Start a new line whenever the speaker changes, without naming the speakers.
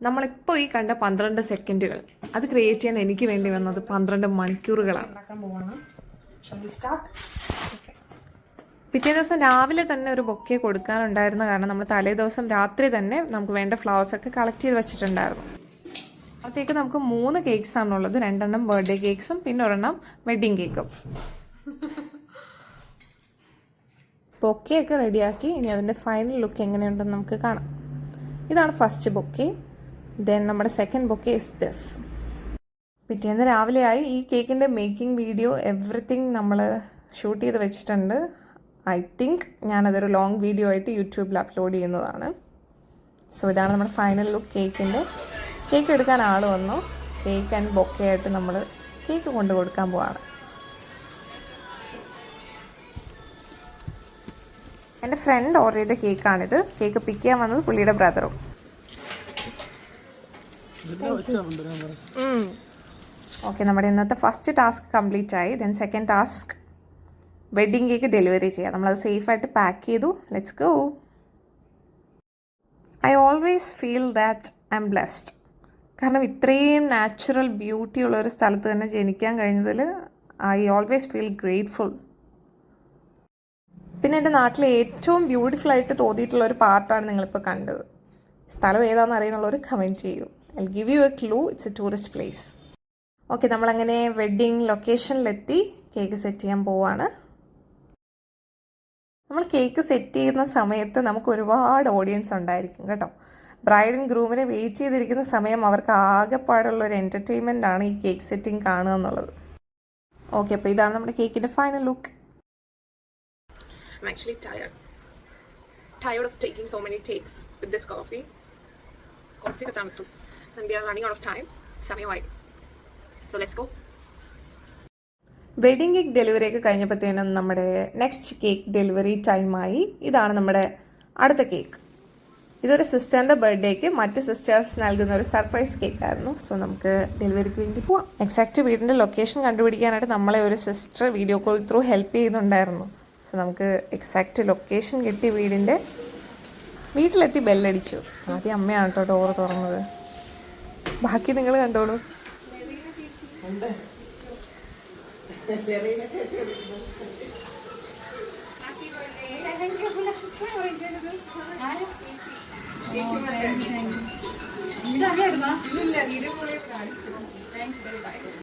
നമ്മളിപ്പോൾ ഈ കണ്ട 12 സെക്കൻഡുകൾ അത് ക്രിയേറ്റ് ചെയ്യാൻ എനിക്ക് വേണ്ടി വന്നത് 12 മണിക്കൂറുകളാണ്. പിറ്റേ ദിവസം രാവിലെ തന്നെ ഒരു ബൊക്കെ കൊടുക്കാനുണ്ടായിരുന്ന കാരണം നമ്മൾ തലേ ദിവസം രാത്രി തന്നെ നമുക്ക് വേണ്ട ഫ്ലവേഴ്സൊക്കെ കളക്ട് ചെയ്ത് വെച്ചിട്ടുണ്ടായിരുന്നു. അപ്പോഴത്തേക്ക് നമുക്ക് 3 കേക്ക്സ് ആണുള്ളത്. 2 ബർത്ത്ഡേ കേക്ക്സും പിന്നെ 1 വെഡ്ഡിങ് കേക്കും. ബൊക്കെയൊക്കെ റെഡിയാക്കി ഇനി അതിൻ്റെ ഫൈനൽ ലുക്ക് എങ്ങനെയുണ്ടെന്ന് നമുക്ക് കാണാം. ഇതാണ് ഫസ്റ്റ് ബൊക്കെ. ദെൻ നമ്മുടെ സെക്കൻഡ് ബൊക്കെ ഇസ് ദിസ്. പിറ്റേന്ന് രാവിലെയായി ഈ കേക്കിൻ്റെ മേക്കിംഗ് വീഡിയോ എവറിത്തിങ് നമ്മൾ ഷൂട്ട് ചെയ്ത് വെച്ചിട്ടുണ്ട്. ഐ തിങ്ക് ഞാനതൊരു ലോങ് വീഡിയോ ആയിട്ട് യൂട്യൂബിൽ അപ്ലോഡ് ചെയ്യുന്നതാണ്. സോ ഇതാണ് നമ്മുടെ ഫൈനൽ ലുക്ക് കേക്കിൻ്റെ. കേക്ക് എടുക്കാൻ ആൾ വന്നു. കേക്ക് ആൻഡ് ബൊക്കെ ആയിട്ട് നമ്മൾ കേക്ക് കൊണ്ട് കൊടുക്കാൻ പോവാണ്. എൻ്റെ ഫ്രണ്ട് ഓർഡർ ചെയ്ത കേക്കാണിത്. കേക്ക് പിക്ക് ചെയ്യാൻ വന്നത് പുള്ളിയുടെ ബ്രദറും. ഓക്കെ, നമ്മുടെ ഇന്നത്തെ ഫസ്റ്റ് ടാസ്ക് കംപ്ലീറ്റ് ആയി. Then second task wedding cake delivery ചെയ്യാം. നമ്മളത് സേഫായിട്ട് പാക്ക് ചെയ്തു. Let's go. I always feel that I M blessed. കാരണം ഇത്രയും നാച്ചുറൽ ബ്യൂട്ടി ഉള്ള ഒരു സ്ഥലത്ത് തന്നെ ജനിക്കാൻ കഴിഞ്ഞതിൽ ഐ ഓൾവേസ് ഫീൽ ഗ്രേറ്റ്ഫുൾ. പിന്നെ എൻ്റെ നാട്ടിൽ ഏറ്റവും ബ്യൂട്ടിഫുൾ ആയിട്ട് തോന്നിയിട്ടുള്ള ഒരു പാർട്ടാണ് നിങ്ങളിപ്പോൾ കണ്ടത്. സ്ഥലം ഏതാണെന്ന് അറിയുന്നുള്ളവർ കമൻറ്റ് ചെയ്യൂ. I will give you A clue. It's A tourist place. Okay, നമ്മളങ്ങനെ വെഡ്ഡിങ് ലൊക്കേഷനിലെത്തി കേക്ക് സെറ്റ് ചെയ്യാൻ പോവാണ്. നമ്മൾ കേക്ക് സെറ്റ് ചെയ്യുന്ന സമയത്ത് നമുക്ക് ഒരുപാട് ഓഡിയൻസ് ഉണ്ടായിരിക്കും കേട്ടോ. ബ്രൈഡ് ആൻഡ് ഗ്രൂമിനെ വെയിറ്റ് ചെയ്തിരിക്കുന്ന സമയം അവർക്ക് ആകെപ്പാടുള്ളൊരു എൻ്റർടൈൻമെൻ്റ് ആണ് ഈ കേക്ക് സെറ്റിംഗ് കാണുക എന്നുള്ളത്. ഓക്കെ, അപ്പോൾ ഇതാണ് നമ്മുടെ കേക്കിൻ്റെ final look.
I'm actually tired of taking so many takes with this coffee katamtu, and we are running out of time. Samayai, so let's go.
Wedding cake delivery ഒക്കെ കഴിഞ്ഞപ്പോഴത്തേനും നമ്മുടെ next cake delivery ടൈമായി. ഇതാണ് നമ്മുടെ അടുത്ത cake. ഇതൊരു സിസ്റ്ററിൻ്റെ ബർത്ത്ഡേക്ക് മറ്റ് സിസ്റ്റേഴ്സ് നൽകുന്ന ഒരു സർപ്രൈസ് കേക്കായിരുന്നു. സോ നമുക്ക് ഡെലിവറിക്ക് വേണ്ടി പോവാം. എക്സാക്റ്റ് വീടിൻ്റെ ലൊക്കേഷൻ കണ്ടുപിടിക്കാനായിട്ട് നമ്മളെ ഒരു sister video call through help ചെയ്യുന്നുണ്ടായിരുന്നു. സോ നമുക്ക് എക്സാക്റ്റ് ലൊക്കേഷൻ കിട്ടി. വീട്ടിലെത്തി ബെല്ലടിച്ചു. ആദ്യം അമ്മയാണ് കേട്ടോ ഡോറ് തുറന്നത്. ബാക്കി നിങ്ങൾ കണ്ടോളൂ.